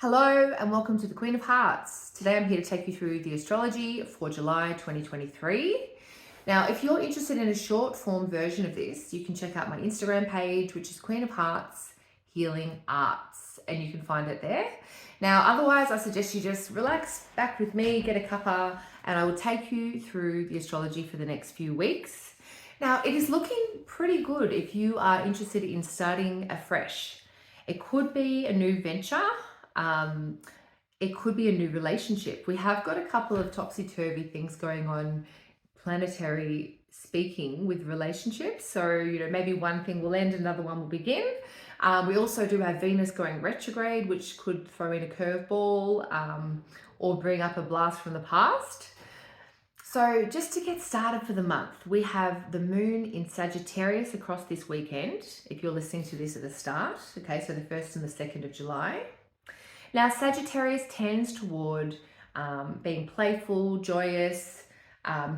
Hello and welcome to the Queen of Hearts. Today I'm here to take you through the astrology for July 2023. Now, if you're interested in a short form version of this, you can check out my Instagram page, which is Queen of Hearts Healing Arts, and you can find it there. Now, otherwise, I suggest you just relax back with me, get a cuppa, and I will take you through the astrology for the next few weeks. Now, it is looking pretty good if you are interested in starting afresh. It could be a new venture. It could be a new relationship. We have got a couple of topsy-turvy things going on, planetary speaking, with relationships. So, maybe one thing will end, another one will begin. We also do have Venus going retrograde, which could throw in a curveball or bring up a blast from the past. So just to get started for the month, we have the moon in Sagittarius across this weekend, if you're listening to this at the start. Okay, so the 1st and the 2nd of July. Now, Sagittarius tends toward being playful, joyous,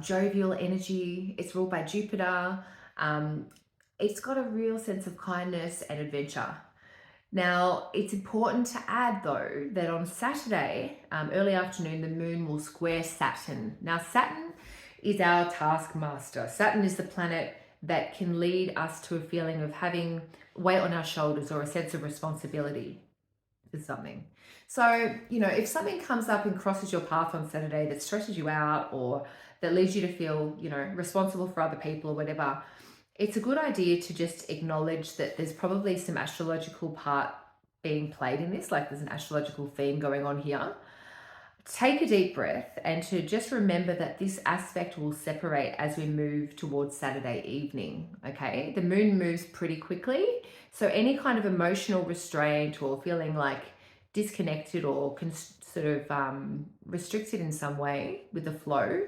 jovial energy. It's ruled by Jupiter. It's got a real sense of kindness and adventure. Now, it's important to add, though, that on Saturday, early afternoon, the moon will square Saturn. Now, Saturn is our taskmaster. Saturn is the planet that can lead us to a feeling of having weight on our shoulders or a sense of responsibility for something. So, if something comes up and crosses your path on Saturday that stresses you out or that leads you to feel, responsible for other people or whatever, it's a good idea to just acknowledge that there's probably some astrological part being played in this, like there's an astrological theme going on here. Take a deep breath and to just remember that this aspect will separate as we move towards Saturday evening, okay? The moon moves pretty quickly, so any kind of emotional restraint or feeling like disconnected or restricted in some way with the flow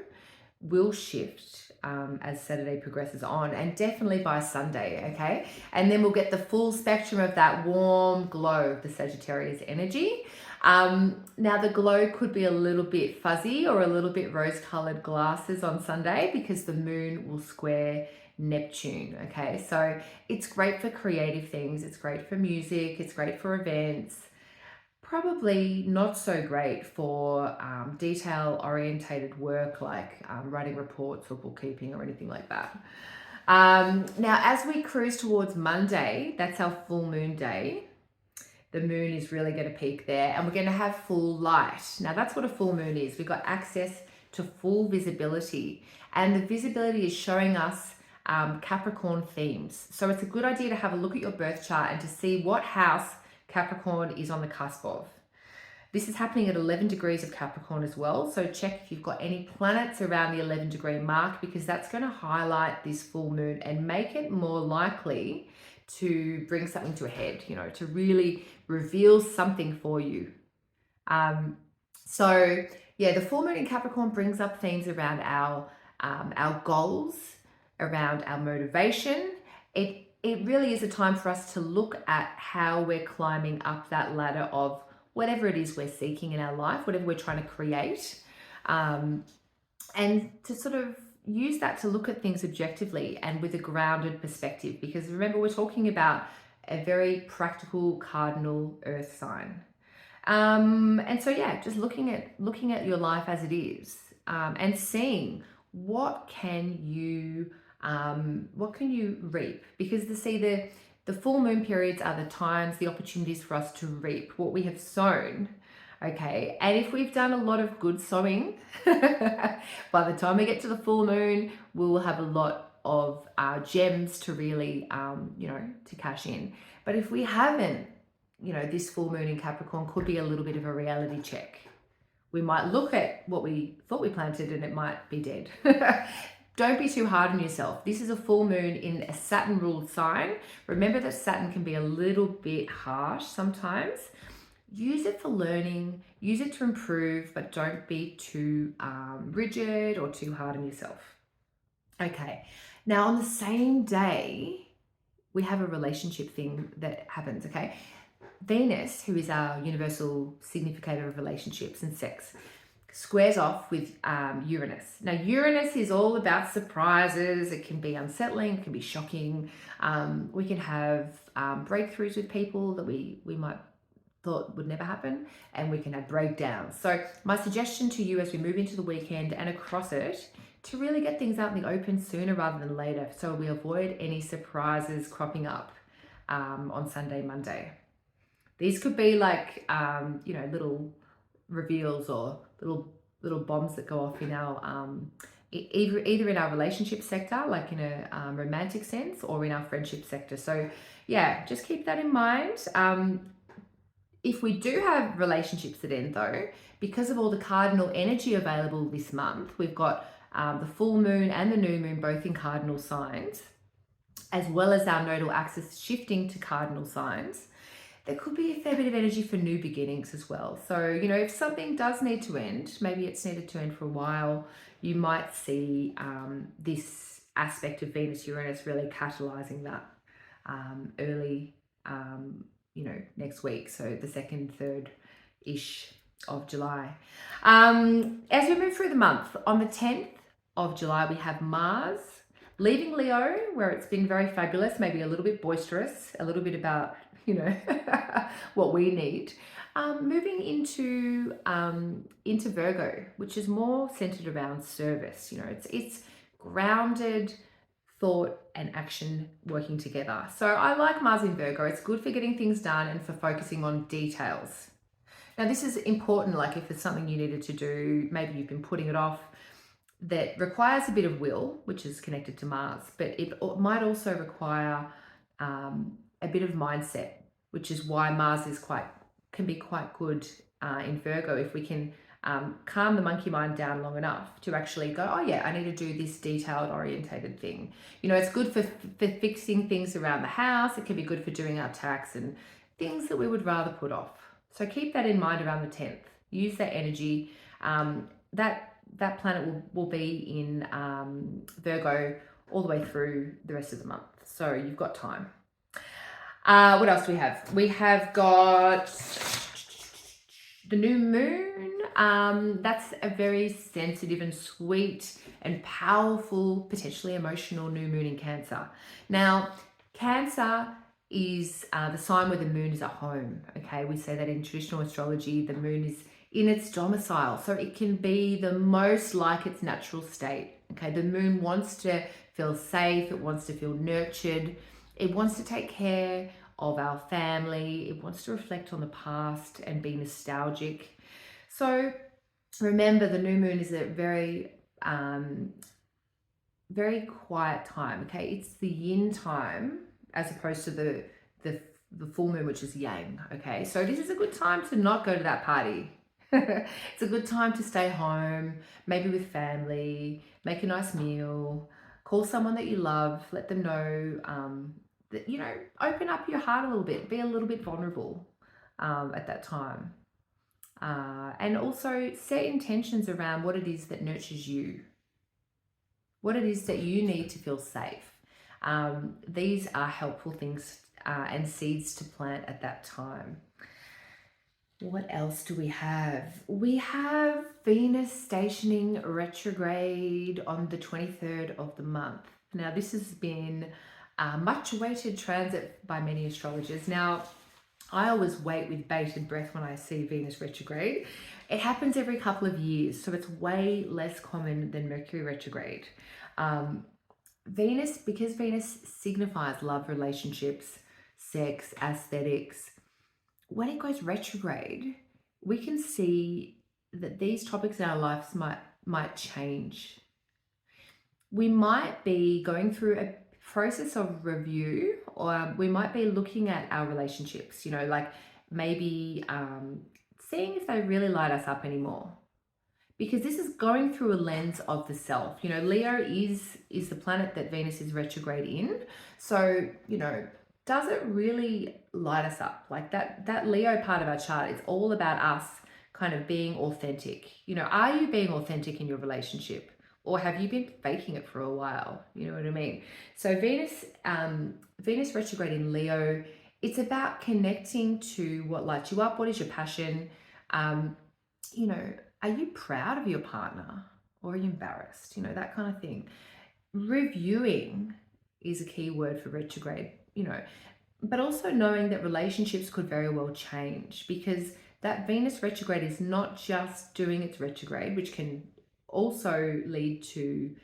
will shift as Saturday progresses on, and definitely by Sunday, okay? And then we'll get the full spectrum of that warm glow of the Sagittarius energy. Now, the glow could be a little bit fuzzy or a little bit rose-colored glasses on Sunday because the moon will square Neptune, okay? So it's great for creative things. It's great for music. It's great for events. Probably not so great for detail-orientated work like writing reports or bookkeeping or anything like that. Now, as we cruise towards Monday, that's our full moon day. The moon is really going to peak there and we're going to have full light. Now, that's what a full moon is. We've got access to full visibility, and the visibility is showing us Capricorn themes. So it's a good idea to have a look at your birth chart and to see what house Capricorn is on the cusp of. This is happening at 11 degrees of Capricorn as well. So check if you've got any planets around the 11 degree mark, because that's going to highlight this full moon and make it more likely to bring something to a head, to really reveal something for you. So yeah, the full moon in Capricorn brings up themes around our goals, around our motivation. It really is a time for us to look at how we're climbing up that ladder of whatever it is we're seeking in our life, whatever we're trying to create, and to sort of use that to look at things objectively and with a grounded perspective, because remember, we're talking about a very practical cardinal earth sign. And so, yeah, just looking at your life as it is, and seeing what can you reap, because the full moon periods are the times, the opportunities for us to reap what we have sown. Okay, and if we've done a lot of good sowing, by the time we get to the full moon, we will have a lot of gems to really, to cash in. But if we haven't, this full moon in Capricorn could be a little bit of a reality check. We might look at what we thought we planted and it might be dead. Don't be too hard on yourself. This is a full moon in a Saturn-ruled sign. Remember that Saturn can be a little bit harsh sometimes. Use it for learning, use it to improve, but don't be too rigid or too hard on yourself. Okay, now on the same day, we have a relationship thing that happens, okay? Venus, who is our universal significator of relationships and sex, squares off with Uranus. Now, Uranus is all about surprises. It can be unsettling, it can be shocking. We can have breakthroughs with people that we might thought would never happen, and we can have breakdowns. So my suggestion to you as we move into the weekend and across it, to really get things out in the open sooner rather than later, so we avoid any surprises cropping up on Sunday, Monday. These could be like, little reveals or little bombs that go off in our either in our relationship sector, like in a romantic sense, or in our friendship sector. So yeah, just keep that in mind. If we do have relationships that end though, because of all the cardinal energy available this month, we've got the full moon and the new moon both in cardinal signs, as well as our nodal axis shifting to cardinal signs. There could be a fair bit of energy for new beginnings as well. So, if something does need to end, maybe it's needed to end for a while, you might see this aspect of Venus-Uranus really catalyzing that early, next week. So the 2nd, 3rd-ish of July. As we move through the month, on the 10th of July, we have Mars leaving Leo, where it's been very fabulous, maybe a little bit boisterous, a little bit about, what we need. Moving into Virgo, which is more centered around service. It's grounded thought and action working together. So I like Mars in Virgo. It's good for getting things done and for focusing on details. Now this is important, like if there's something you needed to do, maybe you've been putting it off, that requires a bit of will, which is connected to Mars, but it might also require a bit of mindset, which is why Mars can be quite good in Virgo if we can calm the monkey mind down long enough to actually go, oh yeah, I need to do this detailed orientated thing. It's good for fixing things around the house. It can be good for doing our tax and things that we would rather put off. So keep that in mind around the 10th. Use that energy. That planet will be in Virgo all the way through the rest of the month. So you've got time. What else do we have? We have got the new moon. That's a very sensitive and sweet and powerful, potentially emotional new moon in Cancer. Now, Cancer is the sign where the moon is at home. Okay, we say that in traditional astrology, the moon is in its domicile, so it can be the most like its natural state. Okay, the moon wants to feel safe, it wants to feel nurtured, it wants to take care of our family, it wants to reflect on the past and be nostalgic. So remember, the new moon is a very very quiet time. Okay, it's the yin time as opposed to the full moon, which is yang. Okay, so this is a good time to not go to that party. It's a good time to stay home, maybe with family, make a nice meal, call someone that you love, let them know that, open up your heart a little bit, be a little bit vulnerable at that time. And also set intentions around what it is that nurtures you, what it is that you need to feel safe. These are helpful things and seeds to plant at that time. What else do we have? We have Venus stationing retrograde on the 23rd of the month. Now, this has been a much awaited transit by many astrologers. Now, I always wait with bated breath when I see Venus retrograde. It happens every couple of years, so it's way less common than Mercury retrograde. Because Venus signifies love, relationships, sex, aesthetics, when it goes retrograde, we can see that these topics in our lives might change. We might be going through a process of review, or we might be looking at our relationships, like maybe seeing if they really light us up anymore. Because this is going through a lens of the self. Leo is the planet that Venus is retrograde in. So, does it really light us up? Like that Leo part of our chart, it's all about us kind of being authentic. Are you being authentic in your relationship? Or have you been faking it for a while? You know what I mean? So Venus retrograde in Leo, it's about connecting to what lights you up. What is your passion? Are you proud of your partner, or are you embarrassed? That kind of thing. Reviewing is a key word for retrograde. but also knowing that relationships could very well change, because that Venus retrograde is not just doing its retrograde, which can also lead to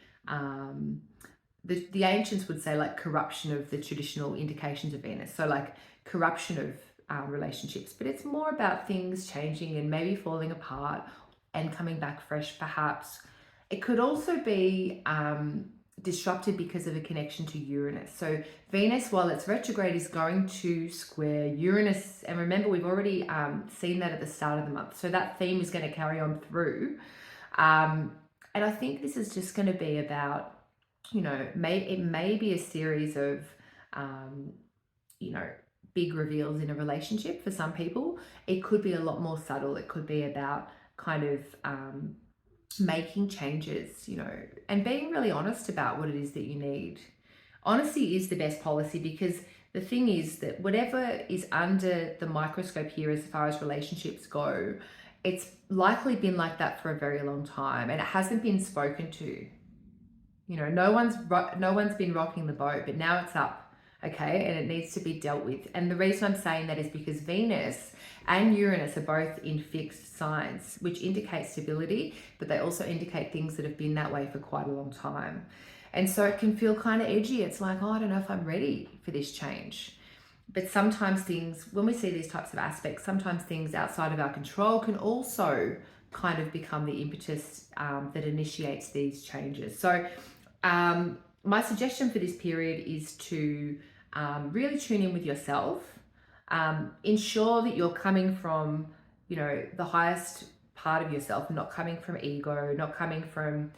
the ancients would say like corruption of the traditional indications of Venus. So like corruption of relationships, but it's more about things changing and maybe falling apart and coming back fresh, perhaps. It could also be disrupted because of a connection to Uranus. So Venus, while it's retrograde, is going to square Uranus. And remember, we've already seen that at the start of the month. So that theme is going to carry on through. And I think this is just going to be about, it may be a series of, big reveals in a relationship for some people. It could be a lot more subtle. It could be about kind of making changes, and being really honest about what it is that you need. Honesty is the best policy, because the thing is that whatever is under the microscope here as far as relationships go, it's likely been like that for a very long time, and it hasn't been spoken to. No one's been rocking the boat, but now it's up, okay, and it needs to be dealt with. And the reason I'm saying that is because Venus and Uranus are both in fixed signs, which indicate stability, but they also indicate things that have been that way for quite a long time. And so it can feel kind of edgy. It's like, oh, I don't know if I'm ready for this change. But sometimes things, when we see these types of aspects, sometimes things outside of our control can also kind of become the impetus that initiates these changes. So my suggestion for this period is to really tune in with yourself. Ensure that you're coming from, the highest part of yourself, not coming from ego, not coming from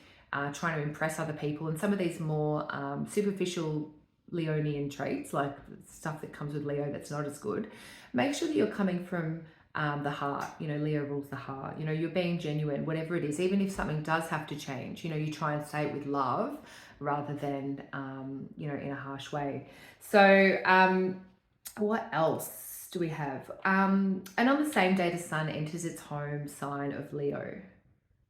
trying to impress other people, and some of these more superficial Leonian traits, like stuff that comes with Leo that's not as good. Make sure that you're coming from the heart. Leo rules the heart. You're being genuine, whatever it is, even if something does have to change, you try and say it with love rather than, in a harsh way. So what else do we have? And on the same day, the sun enters its home sign of Leo.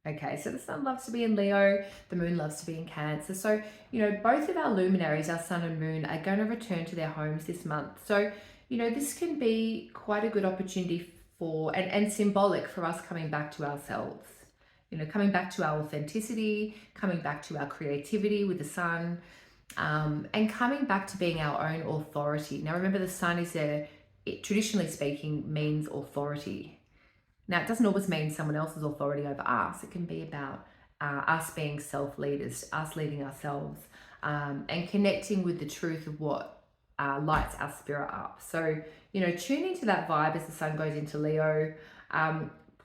Okay, so the sun loves to be in Leo, the moon loves to be in Cancer. So, both of our luminaries, our sun and moon, are going to return to their homes this month. So, this can be quite a good opportunity for, and symbolic for us coming back to ourselves, coming back to our authenticity, coming back to our creativity with the sun, and coming back to being our own authority. Now, remember, the sun it traditionally speaking means authority. Now, it doesn't always mean someone else's authority over us. It can be about us being self-leaders, us leading ourselves, and connecting with the truth of what lights our spirit up. So, tune into that vibe as the sun goes into Leo.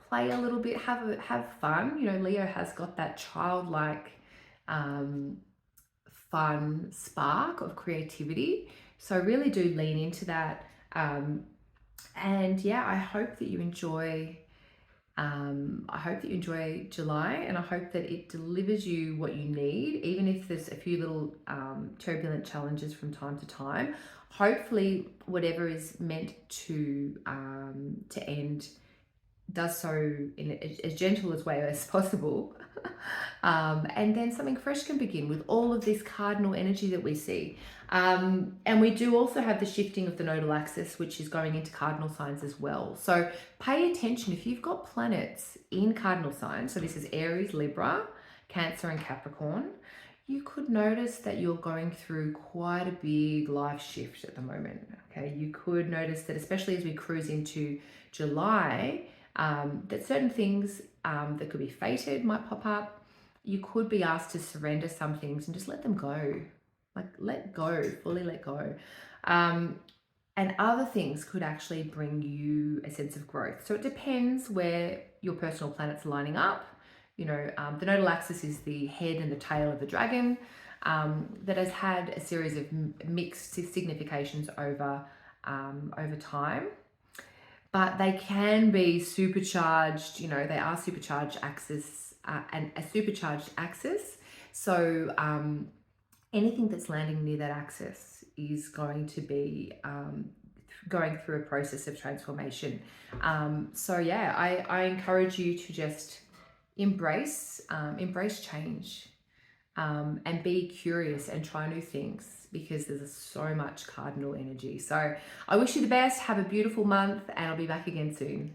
Play a little bit, have fun. Leo has got that childlike, fun spark of creativity. So really do lean into that. And yeah, I hope that you enjoy July, and I hope that it delivers you what you need, even if there's a few little turbulent challenges from time to time. Hopefully, whatever is meant to end does so in as gentle as way as possible. And then something fresh can begin with all of this cardinal energy that we see. And we do also have the shifting of the nodal axis, which is going into cardinal signs as well. So pay attention if you've got planets in cardinal signs. So this is Aries, Libra, Cancer, and Capricorn. You could notice that you're going through quite a big life shift at the moment. Okay, you could notice that, especially as we cruise into July, that certain things that could be fated might pop up. You could be asked to surrender some things and just let them go. Like, let go, fully let go. And other things could actually bring you a sense of growth. So it depends where your personal planet's lining up. The nodal axis is the head and the tail of the dragon that has had a series of mixed significations over time. But they can be supercharged, they are supercharged axis and a supercharged axis. So anything that's landing near that axis is going to be going through a process of transformation. So yeah, I encourage you to just embrace change. and be curious and try new things, because there's so much cardinal energy. So I wish you the best. Have a beautiful month, and I'll be back again soon.